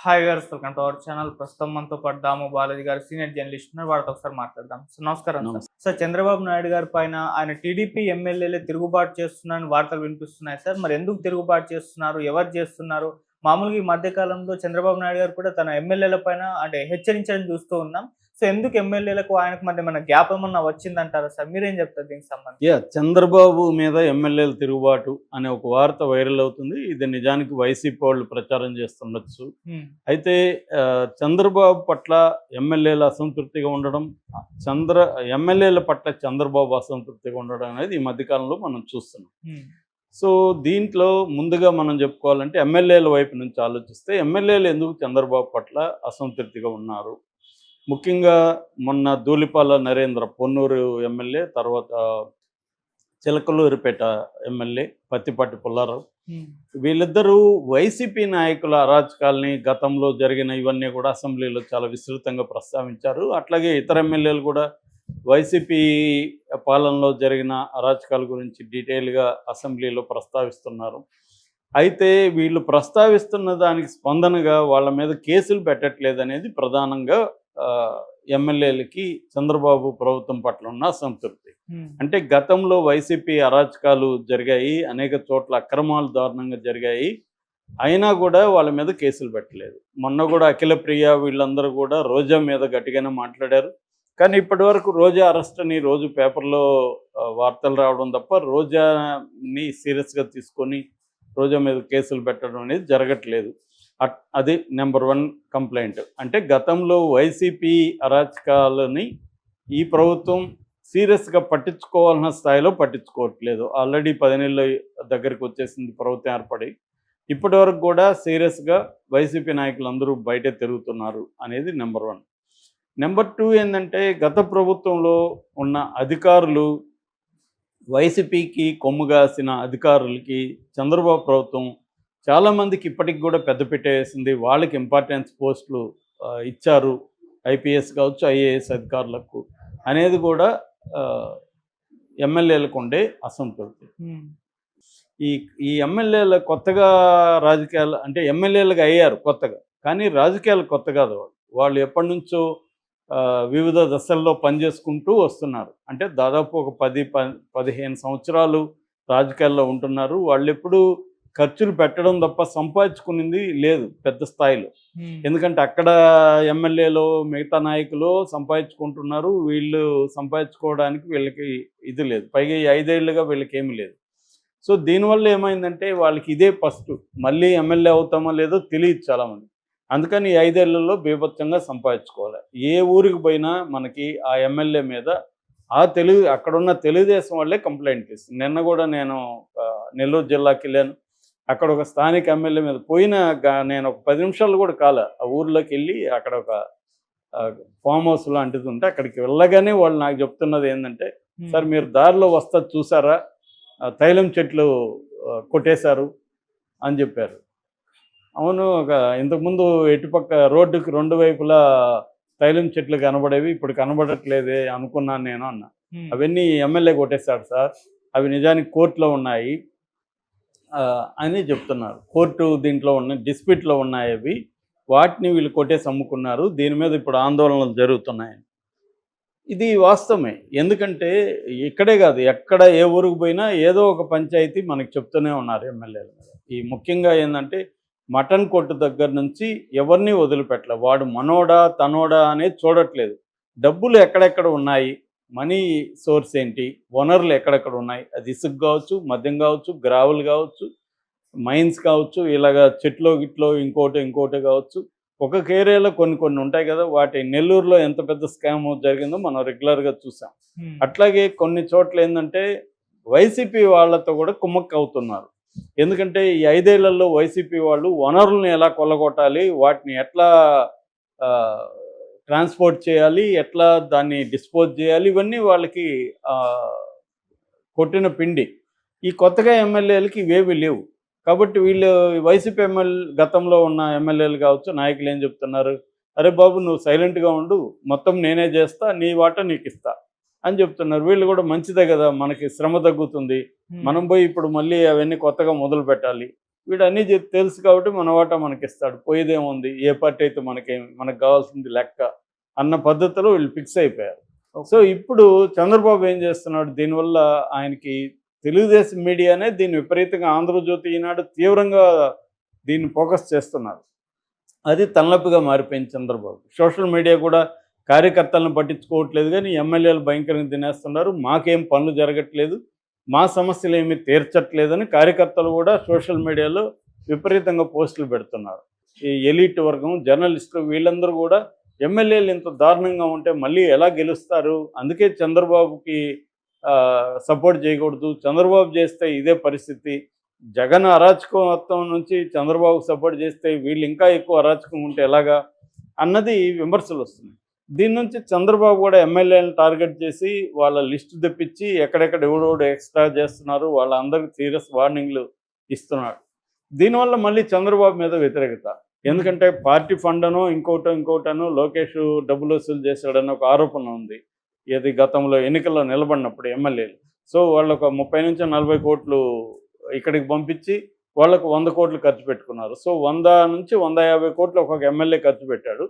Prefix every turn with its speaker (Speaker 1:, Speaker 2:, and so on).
Speaker 1: Hi గారు, welcome to our channel. ప్రస్తుతం మనతో పాటు దాము బాలాజీ గారు సీనియర్ జర్నలిస్ట్ ఉన్నారు. వారితో ఒకసారి మాట్లాడదాం. సో నమస్కారం సార్. సార్, చంద్రబాబు నాయుడు గారి పైన ఆయన టీడీపీ ఎమ్మెల్యేలే తిరుగుబాటు చేస్తున్నారని వార్తలు వినిపిస్తున్నాయి సార్. మరి ఎందుకు తిరుగుబాటు చేస్తున్నారు? ఎవరు చేస్తున్నారు? మామూలుగా ఈ మధ్య కాలంలో చంద్రబాబు నాయుడు గారు కూడా తన ఎమ్మెల్యేల పైన హెచ్చరించడం చూస్తూ ఉన్నాం. సో ఎందుకు ఎమ్మెల్యేలకు ఆయనకు మధ్య మన గ్యాప్ ఏమన్నా వచ్చిందంటారా సార్? మీరేం చెప్తారు దీనికి సంబంధించి?
Speaker 2: చంద్రబాబు మీద ఎమ్మెల్యేలు తిరుగుబాటు అనే ఒక వార్త వైరల్ అవుతుంది. ఇది నిజానికి వైసీపీ వాళ్ళు ప్రచారం చేస్తుండొచ్చు. అయితే చంద్రబాబు పట్ల ఎమ్మెల్యేలు అసంతృప్తిగా ఉండడం, ఎమ్మెల్యేల పట్ల చంద్రబాబు అసంతృప్తిగా ఉండడం అనేది ఈ మధ్యకాలంలో మనం చూస్తున్నాం. సో దీంట్లో ముందుగా మనం చెప్పుకోవాలంటే ఎమ్మెల్యేల వైపు నుంచి ఆలోచిస్తే ఎమ్మెల్యేలు ఎందుకు చంద్రబాబు పట్ల అసంతృప్తిగా ఉన్నారు? ముఖ్యంగా మొన్న ధూళిపాల నరేంద్ర పొన్నూరు ఎమ్మెల్యే, తర్వాత చిలకలూరిపేట ఎమ్మెల్యే పత్తిపాటి పుల్లారావు, వీళ్ళిద్దరూ వైసీపీ నాయకుల అరాచకాల్ని, గతంలో జరిగిన ఇవన్నీ కూడా అసెంబ్లీలో చాలా విస్తృతంగా ప్రస్తావించారు. అట్లాగే ఇతర ఎమ్మెల్యేలు కూడా వైసీపీ పాలనలో జరిగిన అరాచకాల గురించి డీటెయిల్గా అసెంబ్లీలో ప్రస్తావిస్తున్నారు. అయితే వీళ్ళు ప్రస్తావిస్తున్న దానికి స్పందనగా వాళ్ళ మీద కేసులు పెట్టట్లేదనేది ప్రధానంగా ఎమ్మెల్యేలకి చంద్రబాబు ప్రభుత్వం పట్ల ఉన్న అసంతృప్తి. అంటే గతంలో వైసీపీ అరాచకాలు జరిగాయి, అనేక చోట్ల అక్రమాలు దారుణంగా జరిగాయి, అయినా కూడా వాళ్ళ మీద కేసులు పెట్టలేదు. మొన్న కూడా అఖిలప్రియ వీళ్ళందరూ కూడా రోజా మీద గట్టిగానే మాట్లాడారు. కానీ ఇప్పటి వరకు రోజా అరెస్ట్ అని రోజు పేపర్లో వార్తలు రావడం తప్ప రోజాని సీరియస్గా తీసుకొని రోజా మీద కేసులు పెట్టడం అనేది జరగట్లేదు. అది నెంబర్ 1 కంప్లైంట్. అంటే గతంలో వైసీపీ అరాచకాలని ఈ ప్రభుత్వం సీరియస్గా పట్టించుకోవాలన్న స్థాయిలో పట్టించుకోవట్లేదు. ఆల్రెడీ 10 నెలల దగ్గరికి వచ్చేసింది ప్రభుత్వం ఏర్పడి. ఇప్పటి వరకు కూడా సీరియస్గా వైసీపీ నాయకులందరూ బయటే తిరుగుతున్నారు అనేది నెంబర్ 1. నెంబర్ 2 ఏంటంటే గత ప్రభుత్వంలో ఉన్న అధికారులు, వైసీపీకి కొమ్ముగాసిన అధికారులకి చంద్రబాబు ప్రభుత్వం చాలామందికి ఇప్పటికి కూడా పెద్దపీట వేసింది. వాళ్ళకి ఇంపార్టెన్స్ పోస్టులు ఇచ్చారు, ఐపీఎస్ కావచ్చు, ఐఏఎస్ అధికారులకు అనేది కూడా ఎమ్మెల్యేలకు ఉండే అసంతృప్తి. ఈ ఎమ్మెల్యేల కొత్తగా రాజకీయాలు అంటే ఎమ్మెల్యేలుగా అయ్యారు కొత్తగా, కానీ రాజకీయాలు కొత్త కాదు. వాళ్ళు ఎప్పటి నుంచో వివిధ దశల్లో పనిచేసుకుంటూ వస్తున్నారు. అంటే దాదాపు ఒక 10-15 సంవత్సరాలు రాజకీయాల్లో ఉంటున్నారు. వాళ్ళు ఎప్పుడు ఖర్చులు పెట్టడం తప్ప సంపాదించుకునేది లేదు పెద్ద స్థాయిలో. ఎందుకంటే అక్కడ ఎమ్మెల్యేలు, మిగతా నాయకులు సంపాదించుకుంటున్నారు, వీళ్ళు సంపాదించుకోవడానికి వీళ్ళకి ఇది లేదు. పైగా ఈ 5 ఏళ్ళుగా వీళ్ళకి ఏమీ లేదు. సో దీనివల్ల ఏమైందంటే వాళ్ళకి ఇదే ఫస్ట్, మళ్ళీ ఎమ్మెల్యే అవుతామో లేదో తెలియదు చాలామంది. అందుకని ఈ 5 ఏళ్లలో బీభత్సంగా సంపాదించుకోవాలి. ఏ ఊరికి పోయినా మనకి ఆ ఎమ్మెల్యే మీద అక్కడున్న తెలుగుదేశం వాళ్ళే కంప్లైంట్ ఇస్తుంది. నిన్న కూడా నేను నెల్లూరు జిల్లాకి వెళ్ళాను. అక్కడ ఒక స్థానిక ఎమ్మెల్యే మీద నేను ఒక 10 నిమిషాలు కూడా ఆ ఊర్లోకి వెళ్ళి అక్కడ ఒక ఫామ్ హౌస్ లాంటిది ఉంటే అక్కడికి వెళ్ళగానే వాళ్ళు నాకు చెప్తున్నది ఏంటంటే, సార్ మీరు దారిలో వస్తా చూసారా, తైలం చెట్లు కొట్టేశారు అని చెప్పారు. అవును, ఇంతకుముందు ఎటుపక్క రోడ్డుకి 2 వైపులా తైలం చెట్లు కనబడేవి, ఇప్పుడు కనబడట్లేదే అనుకున్నాను నేను అన్న. అవన్నీ ఎమ్మెల్యే కొట్టేశాడు సార్, అవి నిజానికి కోర్టులో ఉన్నాయి అని చెప్తున్నారు. కోర్టు దీంట్లో డిస్ప్యూట్లో ఉన్నాయి అవి, వాటిని వీళ్ళు కొట్టేసి అమ్ముకున్నారు, దీని మీద ఇప్పుడు ఆందోళనలు జరుగుతున్నాయి. ఇది వాస్తవమే. ఎందుకంటే ఇక్కడే కాదు, ఎక్కడ ఏ ఊరికి పోయినా ఏదో ఒక పంచాయతీ మనకి చెప్తూనే ఉన్నారు ఎమ్మెల్యేల మీద. ఈ ముఖ్యంగా ఏంటంటే మటన్ కొట్టు దగ్గర నుంచి ఎవరిని వదిలిపెట్టలే. వాడు మనోడా తనోడా అనేది చూడట్లేదు. డబ్బులు ఎక్కడెక్కడ ఉన్నాయి, మనీ సోర్స్ ఏంటి, వనరులు ఎక్కడెక్కడ ఉన్నాయి, అది ఇసుక కావచ్చు, మద్యం కావచ్చు, గ్రావులు కావచ్చు, మైన్స్ కావచ్చు, ఇలాగా చెట్లో గిట్లో ఇంకోటి కావచ్చు. ఒక్కొక్క ఏరియాలో కొన్ని ఉంటాయి కదా, వాటి నెల్లూరులో ఎంత పెద్ద స్కామ్ జరిగిందో మనం రెగ్యులర్గా చూసాం. అట్లాగే కొన్ని చోట్ల ఏంటంటే వైసీపీ వాళ్ళతో కూడా కుమ్మక్కు అవుతున్నారు. ఎందుకంటే ఈ 5 ఏళ్లలో వైసీపీ వాళ్ళు వనరులను ఎలా కొల్లగొట్టాలి, వాటిని ఎట్లా ట్రాన్స్పోర్ట్ చేయాలి, ఎట్లా దాన్ని డిస్పోజ్ చేయాలి, ఇవన్నీ వాళ్ళకి కొట్టిన పిండి. ఈ కొత్తగా ఎమ్మెల్యేలకి ఇవేవి లేవు. కాబట్టి వీళ్ళు వైసీపీ గతంలో ఉన్న ఎమ్మెల్యేలు కావచ్చు, నాయకులు ఏం చెప్తున్నారు, అరే బాబు నువ్వు సైలెంట్గా ఉండు, మొత్తం నేనే చేస్తా, నీ వాటా నీకు ఇస్తా అని చెప్తున్నారు. వీళ్ళు కూడా మంచిదే కదా, మనకి శ్రమ తగ్గుతుంది, మనం పోయి ఇప్పుడు మళ్ళీ అవన్నీ కొత్తగా మొదలు పెట్టాలి, వీడు అన్నీ తెలుసు కాబట్టి మన వాటా మనకిస్తాడు, పోయేదేముంది, ఏ పార్టీ అయితే మనకు కావాల్సింది లెక్క అన్న పద్ధతిలో వీళ్ళు ఫిక్స్ అయిపోయారు. సో ఇప్పుడు చంద్రబాబు ఏం చేస్తున్నాడు, దీనివల్ల ఆయనకి తెలుగుదేశం మీడియానే దీన్ని విపరీతంగా, ఆంధ్రజ్యోతి, ఈనాడు తీవ్రంగా దీన్ని ఫోకస్ చేస్తున్నారు. అది తలనొప్పిగా మారిపోయింది చంద్రబాబు. సోషల్ మీడియా కూడా కార్యకర్తలను పట్టించుకోవట్లేదు, కానీ ఎమ్మెల్యేలు భయంకరంగా తినేస్తున్నారు, మాకేం పనులు జరగట్లేదు, మా సమస్యలు ఏమీ తీర్చట్లేదని కార్యకర్తలు కూడా సోషల్ మీడియాలో విపరీతంగా పోస్టులు పెడుతున్నారు. ఈ ఎలీట్ వర్గం, జర్నలిస్టులు, వీళ్ళందరూ కూడా ఎమ్మెల్యేలు ఇంత దారుణంగా ఉంటే మళ్ళీ ఎలా గెలుస్తారు, అందుకే చంద్రబాబుకి సపోర్ట్ చేయకూడదు, చంద్రబాబు చేస్తే ఇదే పరిస్థితి, జగన్ అరాచకత్వం నుంచి చంద్రబాబుకు సపోర్ట్ చేస్తే వీళ్ళు ఇంకా ఎక్కువ అరాచకం ఉంటే ఎలాగా అన్నది విమర్శలు వస్తున్నాయి. దీని నుంచి చంద్రబాబు కూడా ఎమ్మెల్యేలను టార్గెట్ చేసి వాళ్ళ లిస్టు తెప్పించి ఎక్కడెక్కడ ఎవడెవడు ఎక్స్ట్రా చేస్తున్నారు వాళ్ళందరికీ సీరియస్ వార్నింగ్లు ఇస్తున్నాడు. దీనివల్ల మళ్ళీ చంద్రబాబు మీద వ్యతిరేకత, ఎందుకంటే పార్టీ ఫండ్ అనో ఇంకోటనో లోకేష్ డబ్బులు వసూలు చేశాడని ఒక ఆరోపణ ఉంది. ఇది గతంలో ఎన్నికల్లో నిలబడినప్పుడు ఎమ్మెల్యేలు. సో వాళ్ళకు 30 నుంచి 40 కోట్లు ఇక్కడికి పంపించి వాళ్ళకు 100 కోట్లు ఖర్చు పెట్టుకున్నారు. సో 100 నుంచి 150 కోట్లు ఒక్కొక్క ఎమ్మెల్యే ఖర్చు పెట్టాడు.